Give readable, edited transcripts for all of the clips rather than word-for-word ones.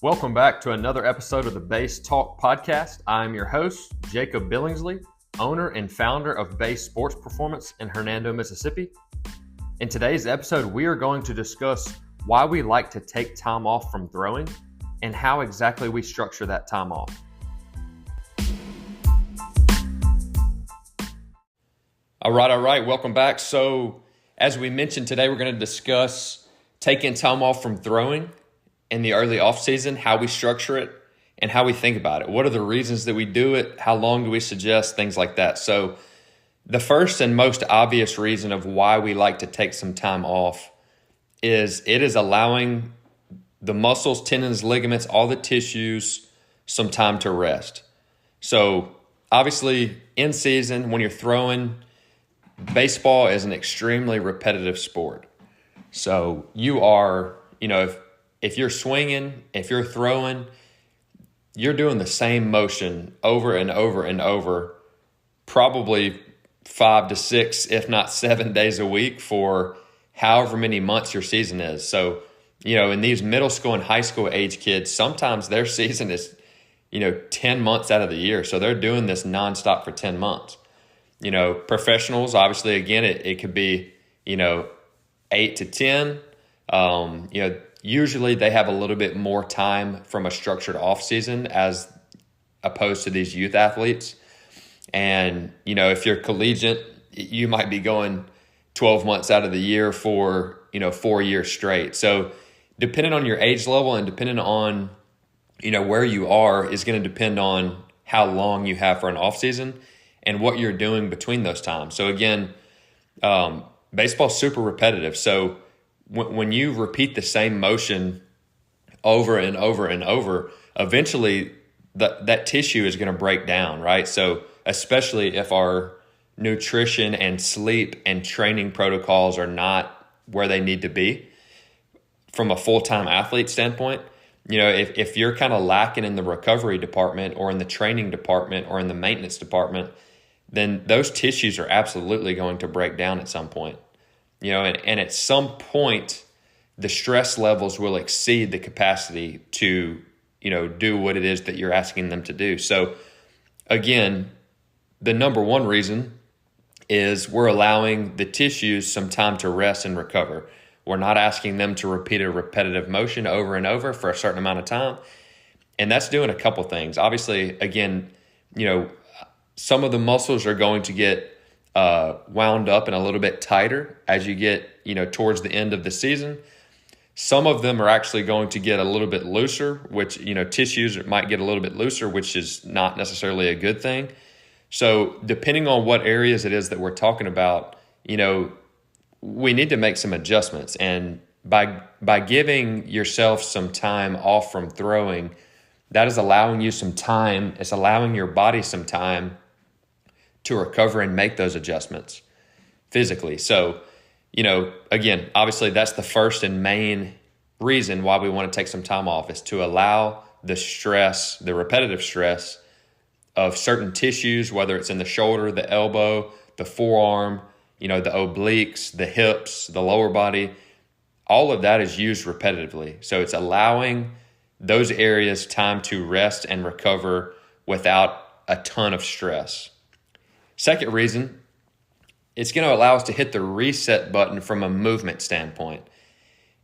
Welcome back to another episode of the Base Talk podcast. I'm your host, Jacob Billingsley, owner and founder of Base Sports Performance in Hernando, Mississippi. In today's episode, we are going to discuss why we like to take time off from throwing and how exactly we structure that time off. All right. Welcome back. So, as we mentioned today, we're going to discuss taking time off from throwing in the early off season, how we structure it, and how we think about it. What are the reasons that we do it? How long do we suggest? Things like that. So the first and most obvious reason of why we like to take some time off is it is allowing the muscles, tendons, ligaments, all the tissues some time to rest. So obviously in season, when you're throwing, baseball is an extremely repetitive sport. So you are, if you're swinging, if you're throwing, you're doing the same motion over and over and over, probably 5 to 6, if not 7 days a week for however many months your season is. So, in these middle school and high school age kids, sometimes their season is, 10 months out of the year. So they're doing this nonstop for 10 months. Professionals, obviously, again, it could be, 8 to 10. Usually they have a little bit more time from a structured off season as opposed to these youth athletes. And, if you're collegiate, you might be going 12 months out of the year for, 4 years straight. So depending on your age level and depending on, where you are is going to depend on how long you have for an off season and what you're doing between those times. So again, baseball's super repetitive. So when you repeat the same motion over and over and over, eventually that tissue is going to break down, right? So especially if our nutrition and sleep and training protocols are not where they need to be from a full-time athlete standpoint, if you're kind of lacking in the recovery department or in the training department or in the maintenance department, then those tissues are absolutely going to break down at some point. And at some point, the stress levels will exceed the capacity to, do what it is that you're asking them to do. So again, the number one reason is we're allowing the tissues some time to rest and recover. We're not asking them to repeat a repetitive motion over and over for a certain amount of time. And that's doing a couple things. Obviously, again, some of the muscles are going to get wound up and a little bit tighter as you get, towards the end of the season. Some of them are actually going to get a little bit looser, which, tissues might get a little bit looser, which is not necessarily a good thing. So depending on what areas it is that we're talking about, we need to make some adjustments. And by giving yourself some time off from throwing, that is allowing you some time. It's allowing your body some time to recover and make those adjustments physically. So, again, obviously that's the first and main reason why we want to take some time off, is to allow the stress, the repetitive stress of certain tissues, whether it's in the shoulder, the elbow, the forearm, the obliques, the hips, the lower body, all of that is used repetitively. So it's allowing those areas time to rest and recover without a ton of stress. Second reason, it's going to allow us to hit the reset button from a movement standpoint.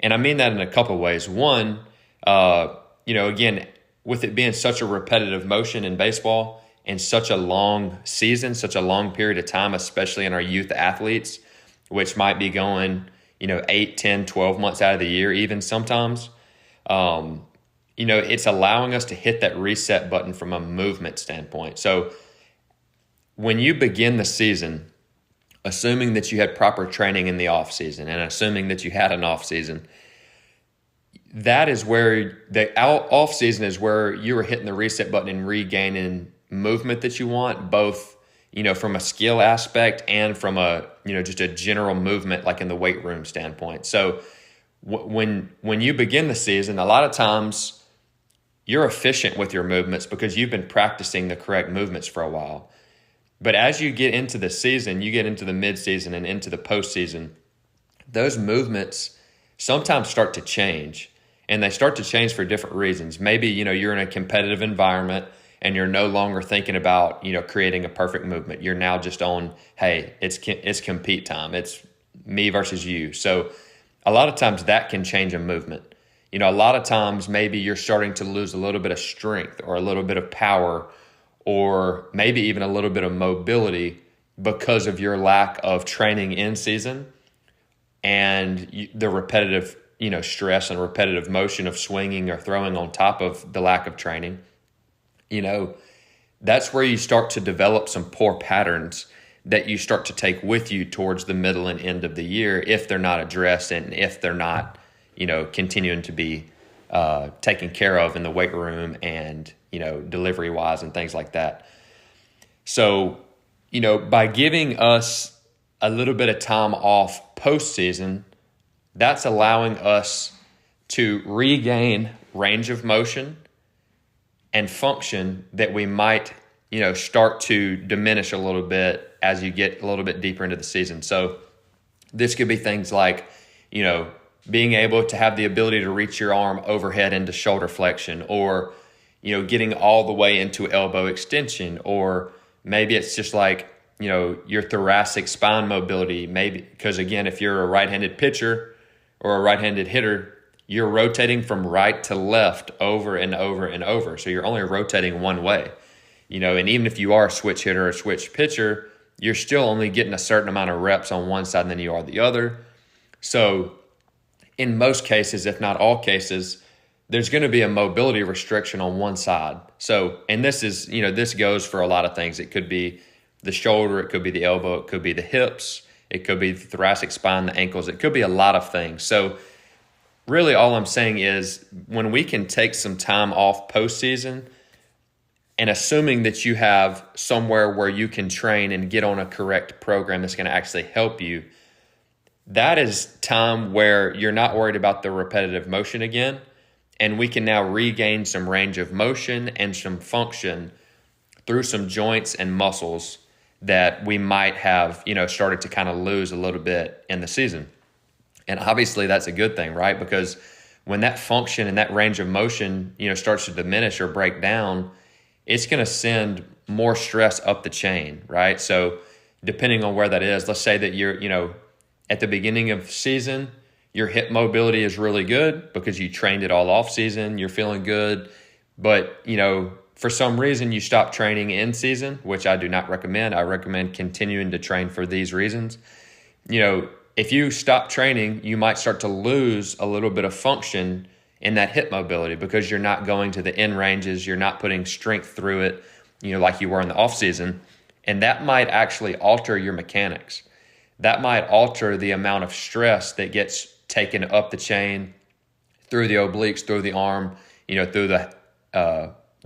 And I mean that in a couple of ways. One, again, with it being such a repetitive motion in baseball and such a long season, such a long period of time, especially in our youth athletes, which might be going, 8, 10, 12 months out of the year, even sometimes, it's allowing us to hit that reset button from a movement standpoint. So when you begin the season, assuming that you had proper training in the off season and assuming that you had an off season, that is where the off season is where you were hitting the reset button and regaining movement that you want, both, from a skill aspect and from a, just a general movement, like in the weight room standpoint. So when you begin the season, a lot of times you're efficient with your movements because you've been practicing the correct movements for a while. But as you get into the season, you get into the mid-season and into the postseason, those movements sometimes start to change. And they start to change for different reasons. Maybe, you're in a competitive environment and you're no longer thinking about, creating a perfect movement. You're now just on, hey, it's compete time. It's me versus you. So a lot of times that can change a movement. A lot of times maybe you're starting to lose a little bit of strength or a little bit of power or maybe even a little bit of mobility because of your lack of training in season and the repetitive, stress and repetitive motion of swinging or throwing on top of the lack of training. That's where you start to develop some poor patterns that you start to take with you towards the middle and end of the year if they're not addressed and if they're not, continuing to be taken care of in the weight room and, delivery wise and things like that. So, by giving us a little bit of time off postseason, that's allowing us to regain range of motion and function that we might, start to diminish a little bit as you get a little bit deeper into the season. So this could be things like, being able to have the ability to reach your arm overhead into shoulder flexion, or, getting all the way into elbow extension, or maybe it's just like, your thoracic spine mobility, maybe, because again, if you're a right-handed pitcher or a right-handed hitter, you're rotating from right to left over and over and over. So you're only rotating one way, and even if you are a switch hitter or a switch pitcher, you're still only getting a certain amount of reps on one side than you are the other. So in most cases, if not all cases, there's going to be a mobility restriction on one side. So, and this is, this goes for a lot of things. It could be the shoulder, it could be the elbow, it could be the hips, it could be the thoracic spine, the ankles, it could be a lot of things. So really all I'm saying is when we can take some time off postseason and assuming that you have somewhere where you can train and get on a correct program that's going to actually help you, that is time where you're not worried about the repetitive motion again. And we can now regain some range of motion and some function through some joints and muscles that we might have, started to kind of lose a little bit in the season. And obviously that's a good thing, right? Because when that function and that range of motion, starts to diminish or break down, it's going to send more stress up the chain, right? So depending on where that is, let's say that you're, at the beginning of season, your hip mobility is really good because you trained it all off season, you're feeling good, but, for some reason you stop training in season, which I do not recommend. I recommend continuing to train for these reasons. If you stop training, you might start to lose a little bit of function in that hip mobility because you're not going to the end ranges, you're not putting strength through it, like you were in the off season. And that might actually alter your mechanics. That might alter the amount of stress that gets taken up the chain through the obliques, through the arm, through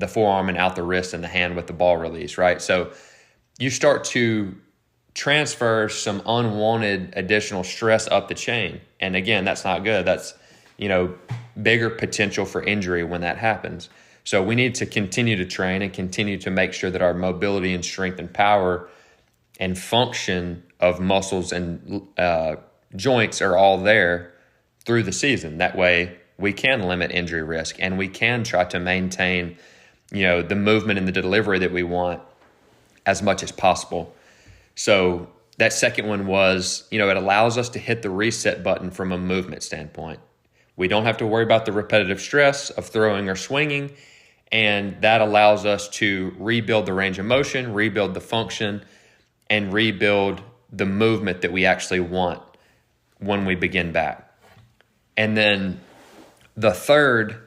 the forearm and out the wrist and the hand with the ball release, right? So you start to transfer some unwanted additional stress up the chain. And again, that's not good. That's, bigger potential for injury when that happens. So we need to continue to train and continue to make sure that our mobility and strength and power and function of muscles and joints are all there through the season. That way we can limit injury risk and we can try to maintain, the movement and the delivery that we want as much as possible. So that second one was, it allows us to hit the reset button from a movement standpoint. We don't have to worry about the repetitive stress of throwing or swinging, and that allows us to rebuild the range of motion, rebuild the function, and rebuild the movement that we actually want when we begin back. And then the third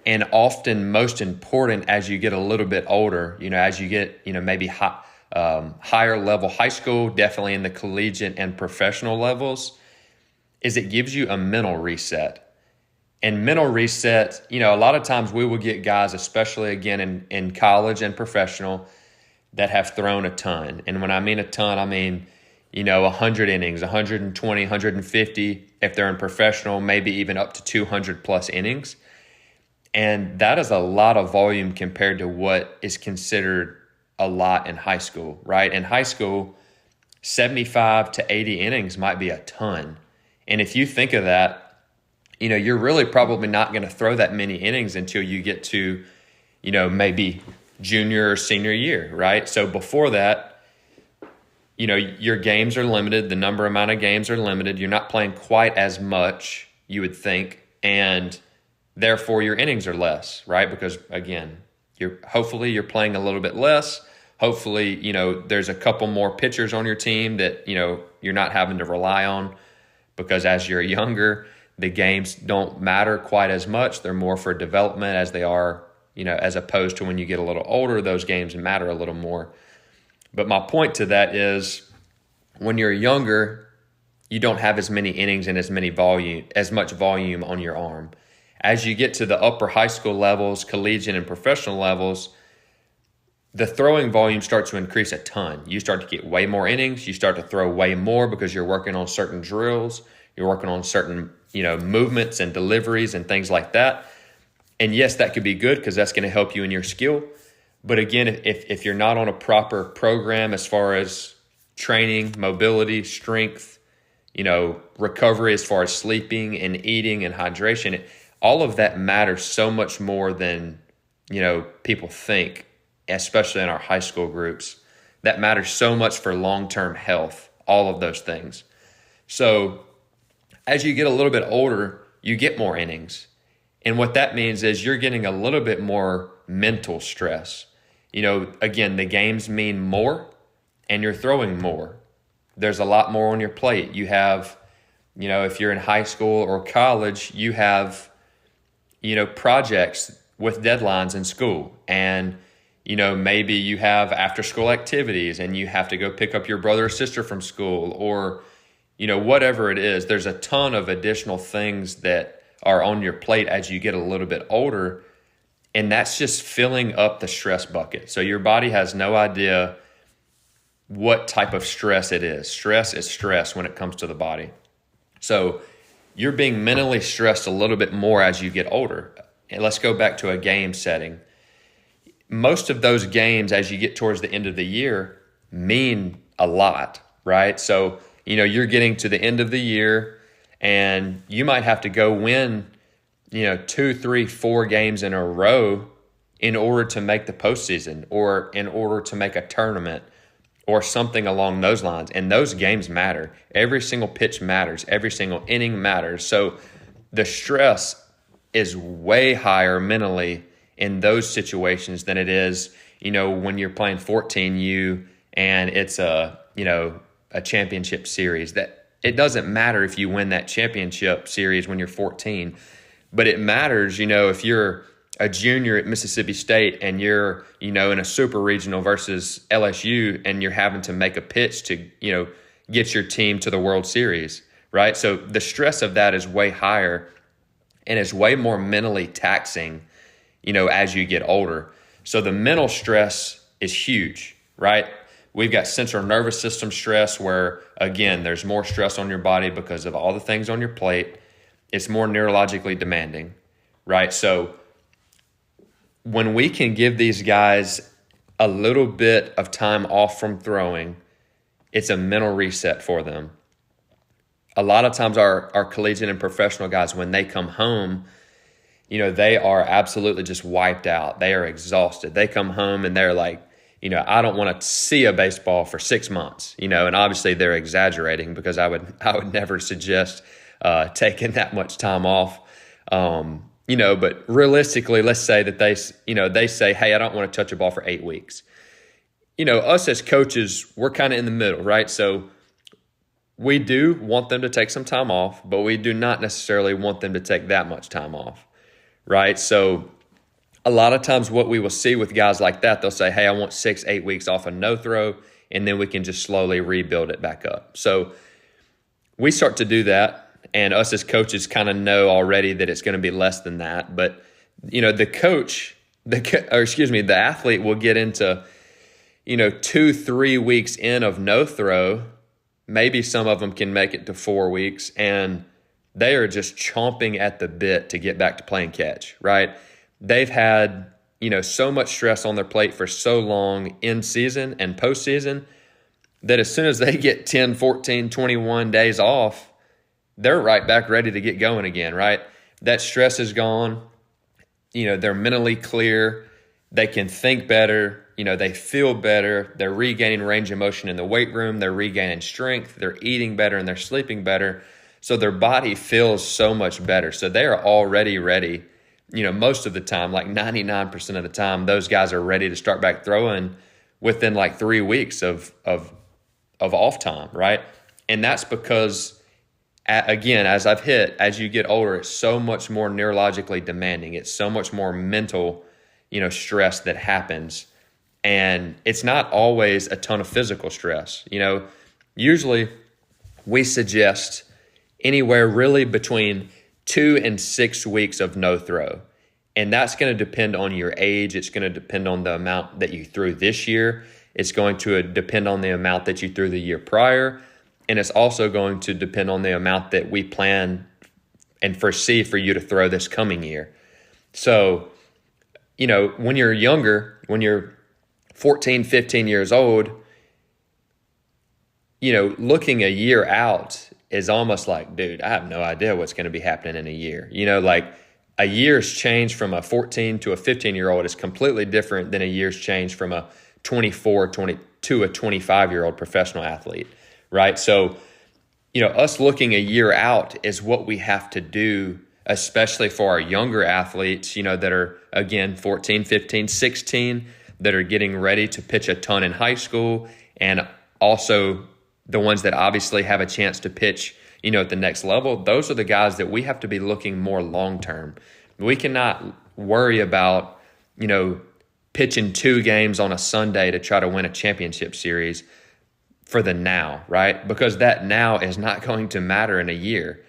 and often most important as you get a little bit older, as you get, maybe higher level high school, definitely in the collegiate and professional levels, is it gives you a mental reset. And mental reset, a lot of times we will get guys, especially again in college and professional, that have thrown a ton. And when I mean a ton, I mean, 100 innings, 120, 150, if they're in professional, maybe even up to 200 plus innings. And that is a lot of volume compared to what is considered a lot in high school, right? In high school, 75 to 80 innings might be a ton. And if you think of that, you're really probably not going to throw that many innings until you get to, maybe junior or senior year, right? So before that, your games are limited. The amount of games are limited. You're not playing quite as much, you would think, and therefore your innings are less, right? Because again, hopefully you're playing a little bit less. Hopefully, there's a couple more pitchers on your team that, you're not having to rely on, because as you're younger, the games don't matter quite as much. They're more for development as they are, as opposed to when you get a little older, those games matter a little more. But my point to that is, when you're younger, you don't have as many innings and as much volume on your arm. As you get to the upper high school levels, collegiate and professional levels, the throwing volume starts to increase a ton. You start to get way more innings. You start to throw way more because you're working on certain drills. You're working on certain, movements and deliveries and things like that. And yes, that could be good because that's going to help you in your skill. But again, if you're not on a proper program as far as training, mobility, strength, recovery as far as sleeping and eating and hydration, all of that matters so much more than, people think, especially in our high school groups. That matters so much for long-term health, all of those things. So as you get a little bit older, you get more innings. And what that means is you're getting a little bit more mental stress. Again, the games mean more and you're throwing more. There's a lot more on your plate. You have, if you're in high school or college, you have, projects with deadlines in school. And, maybe you have after school activities and you have to go pick up your brother or sister from school, or, whatever it is. There's a ton of additional things that are on your plate as you get a little bit older. And that's just filling up the stress bucket. So your body has no idea what type of stress it is. Stress is stress when it comes to the body. So you're being mentally stressed a little bit more as you get older. And let's go back to a game setting. Most of those games, as you get towards the end of the year, mean a lot, right? So, you're getting to the end of the year and you might have to go win 2, 3, 4 games in a row in order to make the postseason, or in order to make a tournament, or something along those lines. And those games matter. Every single pitch matters. Every single inning matters. So the stress is way higher mentally in those situations than it is, when you're playing 14U and it's a championship series. That it doesn't matter if you win that championship series when you're 14. But it matters, if you're a junior at Mississippi State and you're, in a super regional versus LSU and you're having to make a pitch to, get your team to the World Series, right? So the stress of that is way higher and is way more mentally taxing, as you get older. So the mental stress is huge, right? We've got central nervous system stress where, again, there's more stress on your body because of all the things on your plate. It's more neurologically demanding, right? So when we can give these guys a little bit of time off from throwing, it's a mental reset for them. A lot of times our collegiate and professional guys, when they come home, they are absolutely just wiped out. They are exhausted. They come home and they're like, I don't want to see a baseball for 6 months, and obviously they're exaggerating, because I would never suggest taking that much time off. But realistically, let's say that they say, hey, I don't want to touch a ball for 8 weeks. Us as coaches, we're kind of in the middle, right? So we do want them to take some time off, but we do not necessarily want them to take that much time off, right? So a lot of times what we will see with guys like that, they'll say, hey, I want 6-8 weeks off a no throw, and then we can just slowly rebuild it back up. So we start to do that. And us as coaches kind of know already that it's going to be less than that. But, the athlete will get into, 2-3 weeks in of no throw. Maybe some of them can make it to 4 weeks, and they are just chomping at the bit to get back to playing catch, right? They've had, so much stress on their plate for so long in season and postseason that as soon as they get 10, 14, 21 days off, they're right back ready to get going again, right? That stress is gone. They're mentally clear. They can think better. They feel better. They're regaining range of motion in the weight room. They're regaining strength. They're eating better and they're sleeping better. So their body feels so much better. So they are already ready. Most of the time, like 99% of the time, those guys are ready to start back throwing within like 3 weeks of off time, right? And that's because, again, as you get older, it's so much more neurologically demanding. It's so much more mental, stress that happens. And it's not always a ton of physical stress. Usually we suggest anywhere really between 2 and 6 weeks of no throw. And that's going to depend on your age. It's going to depend on the amount that you threw this year. It's going to depend on the amount that you threw the year prior. And it's also going to depend on the amount that we plan and foresee for you to throw this coming year. So, when you're younger, when you're 14, 15 years old, looking a year out is almost like, dude, I have no idea what's going to be happening in a year. Like a year's change from a 14 to a 15-year-old is completely different than a year's change from a 24 to a 25-year-old professional athlete, right? So, us looking a year out is what we have to do, especially for our younger athletes, that are, again, 14, 15, 16, that are getting ready to pitch a ton in high school, and also the ones that obviously have a chance to pitch, at the next level. Those are the guys that we have to be looking more long-term. We cannot worry about, pitching 2 games on a Sunday to try to win a championship series for the now, right? Because that now is not going to matter in a year.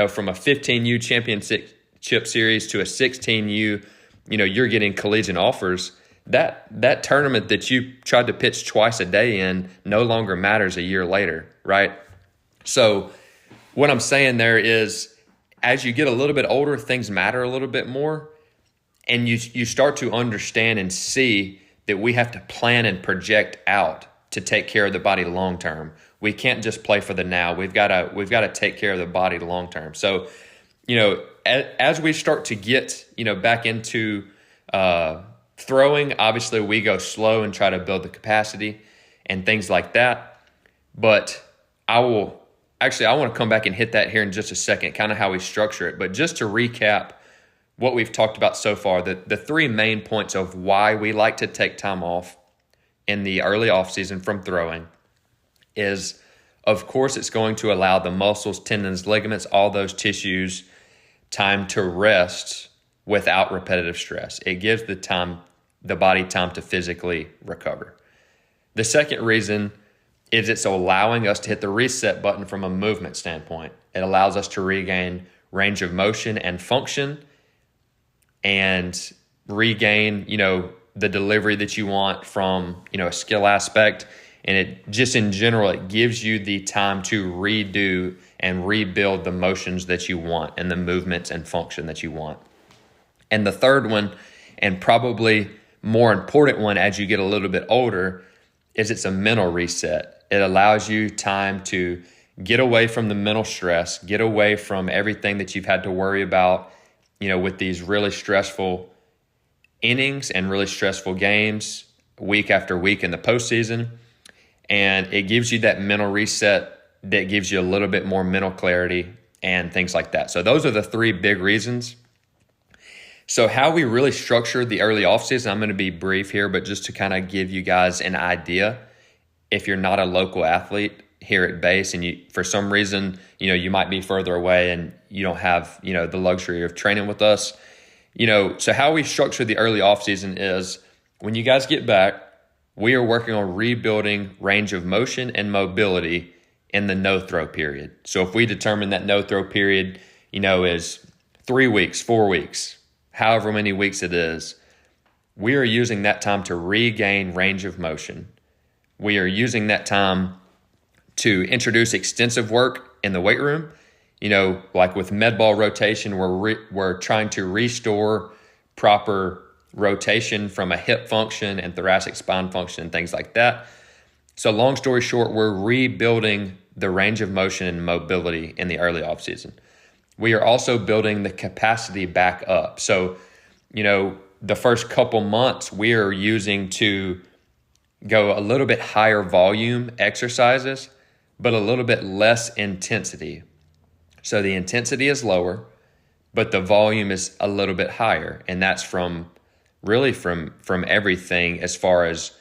From a 15U championship series to a 16U, you're getting collegiate offers. That tournament that you tried to pitch twice a day in no longer matters a year later, right? So what I'm saying there is, as you get a little bit older, things matter a little bit more, and you start to understand and see that we have to plan and project out to take care of the body long term. We can't just play for the now. We've got to take care of the body long term. So, as we start to get back into throwing, obviously we go slow and try to build the capacity and things like that. But I want to come back and hit that here in just a second, kind of how we structure it. But just to recap what we've talked about so far, the 3 main points of why we like to take time off in the early offseason from throwing is, of course, it's going to allow the muscles, tendons, ligaments, all those tissues time to rest without repetitive stress. It gives the body time to physically recover. The second reason is it's allowing us to hit the reset button from a movement standpoint. It allows us to regain range of motion and function and regain, the delivery that you want from, a skill aspect. And it just in general, it gives you the time to redo and rebuild the motions that you want and the movements and function that you want. And the third one, and probably more important one as you get a little bit older, is it's a mental reset. It allows you time to get away from the mental stress, get away from everything that you've had to worry about, with these really stressful innings and really stressful games week after week in the postseason. And it gives you that mental reset that gives you a little bit more mental clarity and things like that. So those are the 3 big reasons. So how we really structure the early offseason, I'm going to be brief here, but just to kind of give you guys an idea, if you're not a local athlete here at base and you, for some reason, you might be further away and you don't have, the luxury of training with us, so how we structure the early offseason is when you guys get back, we are working on rebuilding range of motion and mobility in the no-throw period. So if we determine that no-throw period, is 3 weeks, 4 weeks, however many weeks it is, we are using that time to regain range of motion. We are using that time to introduce extensive work in the weight room. Like with med ball rotation, we're trying to restore proper rotation from a hip function and thoracic spine function and things like that. So long story short, we're rebuilding the range of motion and mobility in the early offseason. We are also building the capacity back up. So, the first couple months we are using to go a little bit higher volume exercises, but a little bit less intensity. So the intensity is lower, but the volume is a little bit higher. And that's from everything as far as,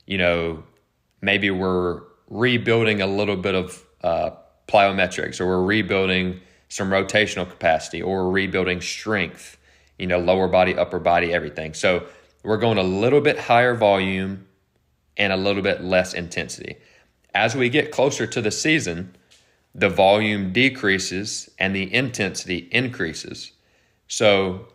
maybe we're rebuilding a little bit of plyometrics, or we're rebuilding some rotational capacity, or we're rebuilding strength, lower body, upper body, everything. So we're going a little bit higher volume and a little bit less intensity. As we get closer to the season, the volume decreases and the intensity increases. So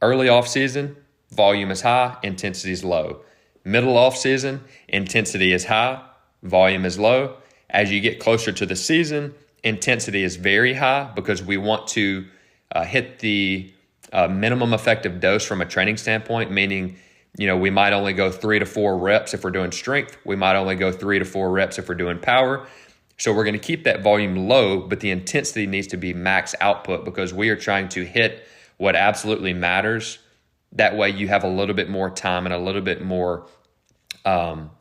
early off season, volume is high, intensity is low. Middle off season, intensity is high, volume is low. As you get closer to the season, intensity is very high because we want to hit the minimum effective dose from a training standpoint, meaning, we might only go 3 to 4 reps if we're doing strength. We might only go 3 to 4 reps if we're doing power. So we're going to keep that volume low, but the intensity needs to be max output because we are trying to hit what absolutely matters. That way you have a little bit more time and a little bit more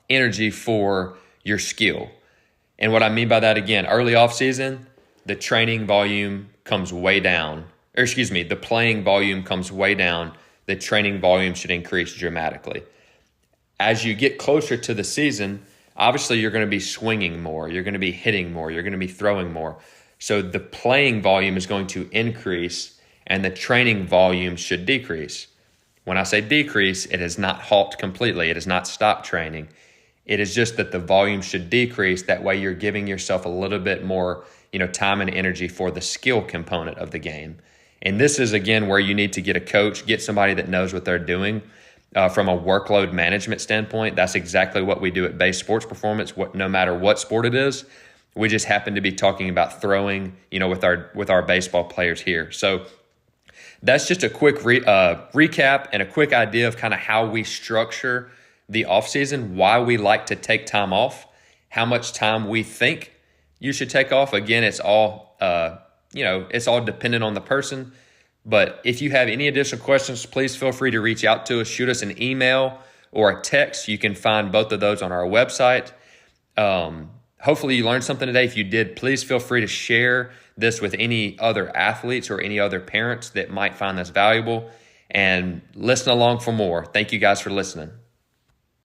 energy for your skill. And what I mean by that, again, early off season, the training volume comes way down. The playing volume comes way down. The training volume should increase dramatically. As you get closer to the season, obviously you're going to be swinging more. You're going to be hitting more. You're going to be throwing more. So the playing volume is going to increase and the training volume should decrease. When I say decrease, it is not halt completely. It is not stop training. It is just that the volume should decrease. That way you're giving yourself a little bit more, time and energy for the skill component of the game. And this is, again, where you need to get a coach, get somebody that knows what they're doing from a workload management standpoint. That's exactly what we do at Base Sports Performance, no matter what sport it is. We just happen to be talking about throwing, with our baseball players here. So that's just a quick recap and a quick idea of kind of how we structure the offseason, why we like to take time off, how much time we think you should take off. Again, it's all it's all dependent on the person. But if you have any additional questions, please feel free to reach out to us. Shoot us an email or a text. You can find both of those on our website. Hopefully you learned something today. If you did, please feel free to share this with any other athletes or any other parents that might find this valuable, and listen along for more. Thank you guys for listening.